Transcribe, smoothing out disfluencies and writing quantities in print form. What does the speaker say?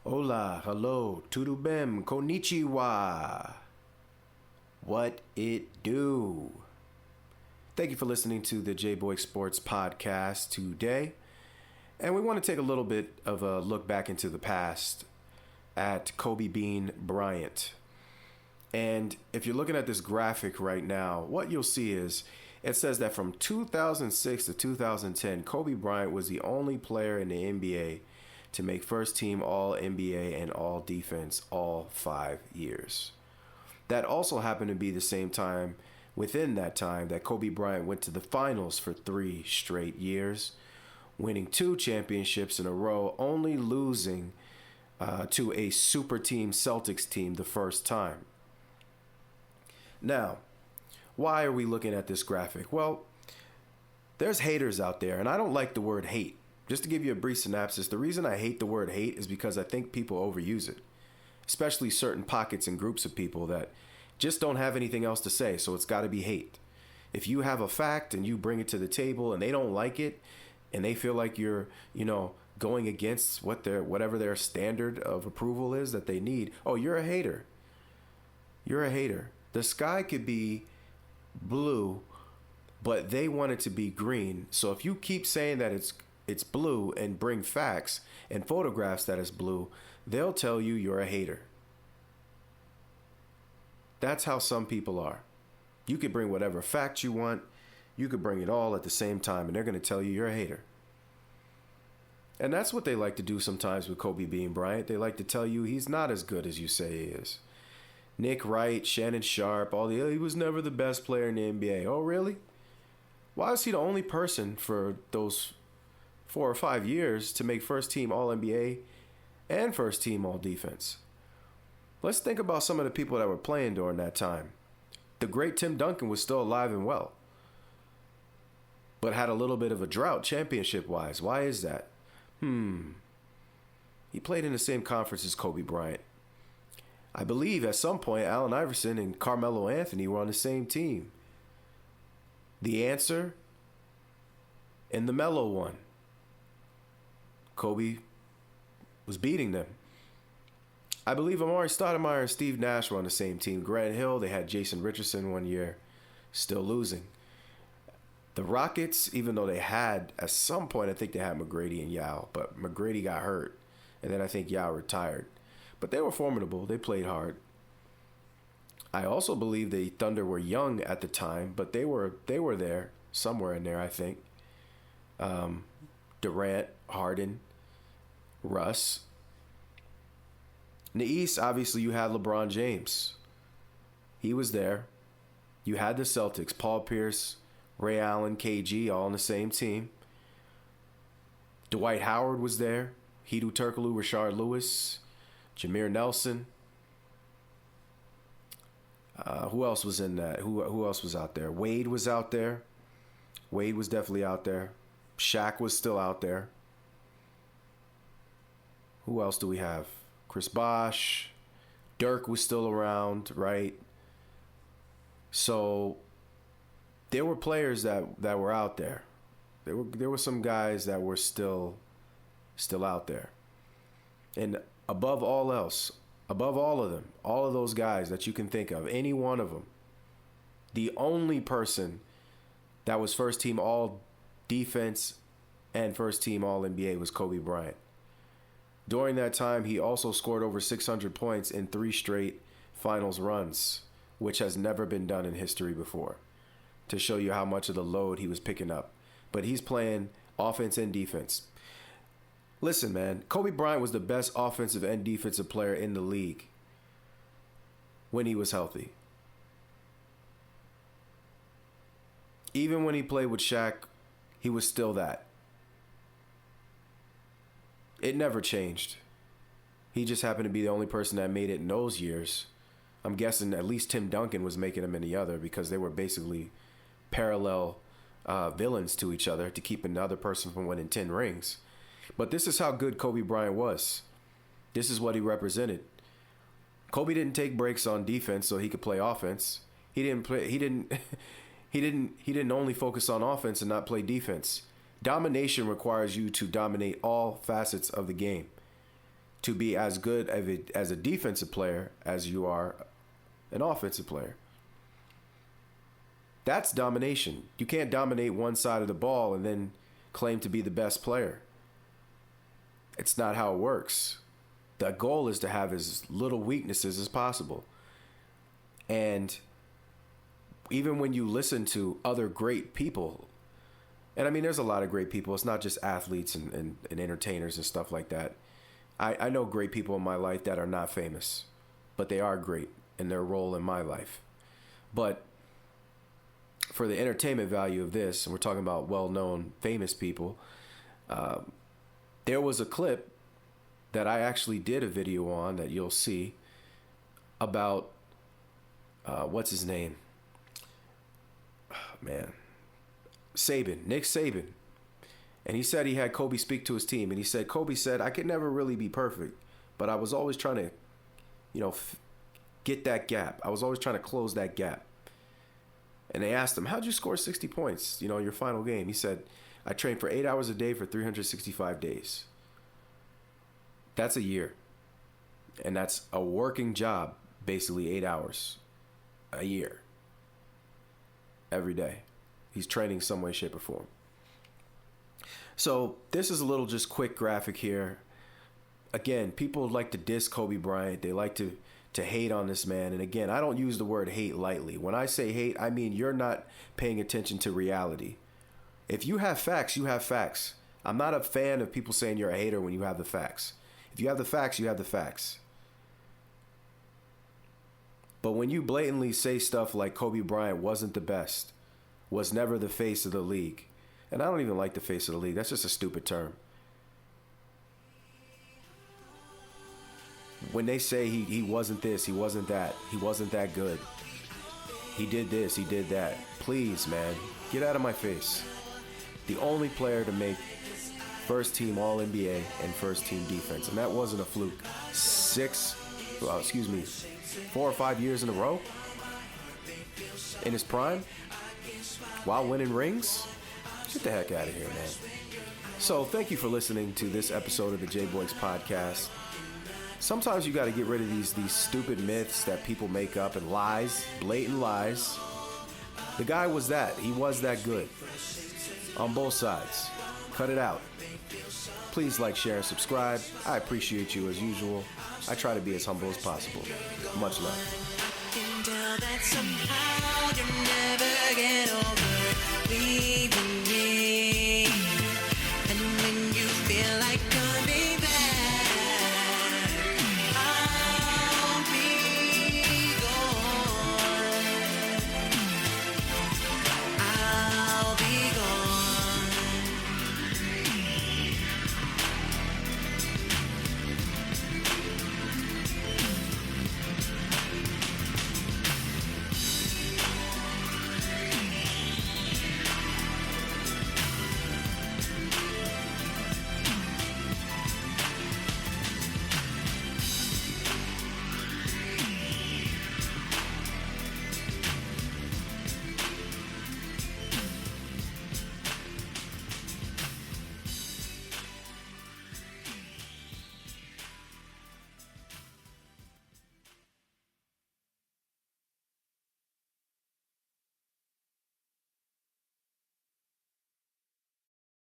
Hola, hello, tudubem, konnichiwa. What it do? Thank you for listening to the J-Boy Sports Podcast today. And we want to take a little bit of a look back into the past at Kobe Bean Bryant. And if you're looking at this graphic right now, what you'll see is it says that from 2006 to 2010, Kobe Bryant was the only player in the NBA to make first team All NBA and All Defense all 5 years. That also happened to be the same time within that time that Kobe Bryant went to the finals for 3 straight years, winning 2 championships in a row, only losing to a super team Celtics team the first time. Now, why are we looking at this graphic? Well, there's haters out there, and I don't like the word hate. Just to give you a brief synopsis, the reason I hate the word hate is because I think people overuse it, especially certain pockets and groups of people that just don't have anything else to say, so it's got to be hate. If you have a fact and you bring it to the table and they don't like it and they feel like you're, going against whatever their standard of approval is that they need, oh, you're a hater. You're a hater. The sky could be blue, but they want it to be green. So if you keep saying that it's blue and bring facts and photographs that it's blue, they'll tell you you're a hater. That's how some people are. You could bring whatever fact you want. You could bring it all at the same time, and they're going to tell you you're a hater. And that's what they like to do sometimes with Kobe Bean Bryant. They like to tell you he's not as good as you say he is. Nick Wright, Shannon Sharp, he was never the best player in the NBA. Oh, really? Why is he the only person for those 4 or 5 years to make first team All NBA and first team All Defense? Let's think about some of the people that were playing during that time. The great Tim Duncan was still alive and well, but had a little bit of a drought championship-wise. Why is that? He played in the same conference as Kobe Bryant. I believe at some point Allen Iverson and Carmelo Anthony were on the same team. The answer? In the Melo one. Kobe was beating them. I believe Amari Stoudemire and Steve Nash were on the same team. Grant Hill, they had Jason Richardson one year, still losing. The Rockets, even though they had, at some point, I think they had McGrady and Yao, but McGrady got hurt, and then I think Yao retired. But they were formidable. They played hard. I also believe the Thunder were young at the time, but they were there, somewhere in there, I think. Durant, Harden, Russ. In the East, obviously, you had LeBron James. He was there. You had the Celtics, Paul Pierce, Ray Allen, KG, all on the same team. Dwight Howard was there. Hedo Turkoglu, Rashard Lewis, Jameer Nelson. Who else was in that? Who else was out there? Wade was out there. Wade was definitely out there. Shaq was still out there. Who else do we have? Chris Bosh. Dirk was still around, right? So there were players that were out there. There were some guys that were still out there. And above all else, above all of them, all of those guys that you can think of, any one of them, the only person that was first team All Defense and first team All NBA was Kobe Bryant. During that time, he also scored over 600 points in 3 straight finals runs, which has never been done in history before, to show you how much of the load he was picking up. But he's playing offense and defense. Listen, man, Kobe Bryant was the best offensive and defensive player in the league when he was healthy. Even when he played with Shaq, he was still that. It never changed. He just happened to be the only person that made it in those years. I'm guessing at least Tim Duncan was making them in the other, because they were basically parallel villains to each other to keep another person from winning 10 rings. But this is how good Kobe Bryant was. This is what he represented. Kobe didn't take breaks on defense so he could play offense. He didn't only focus on offense and not play defense. Domination requires you to dominate all facets of the game. to be as good as a defensive player as you are an offensive player. That's domination. You can't dominate one side of the ball and then claim to be the best player. It's not how it works. The goal is to have as little weaknesses as possible. And even when you listen to other great people, and I mean, there's a lot of great people. It's not just athletes and entertainers and stuff like that. I know great people in my life that are not famous, but they are great in their role in my life. But for the entertainment value of this, and we're talking about well-known, famous people, there was a clip that I actually did a video on that you'll see about, what's his name? Nick Saban. And he said he had Kobe speak to his team. And he said, Kobe said, I could never really be perfect, but I was always trying to, get that gap. I was always trying to close that gap. And they asked him, how'd you score 60 points, your final game? He said, I trained for 8 hours a day for 365 days. That's a year. And that's a working job, basically 8 hours a year. Every day. He's training some way, shape, or form. So this is a little just quick graphic here. Again, people like to diss Kobe Bryant. They like to hate on this man. And again, I don't use the word hate lightly. When I say hate, I mean you're not paying attention to reality. If you have facts, you have facts. I'm not a fan of people saying you're a hater when you have the facts. If you have the facts, you have the facts. But when you blatantly say stuff like Kobe Bryant wasn't the best, was never the face of the league, and I don't even like the face of the league. That's just a stupid term. When they say he wasn't this, he wasn't that, he wasn't that good, he did this, he did that. Please, man, get out of my face. The only player to make first team All-NBA and first team defense, and that wasn't a fluke. 4 or 5 years in a row in his prime while winning rings. Get the heck out of here, man. So thank you for listening to this episode of the J Boys podcast. Sometimes you got to get rid of these stupid myths that people make up and lies, blatant lies. The guy was that. He was that good on both sides. Cut it out. Please like, share, and subscribe. I appreciate you as usual. I try to be as humble as possible. Much love.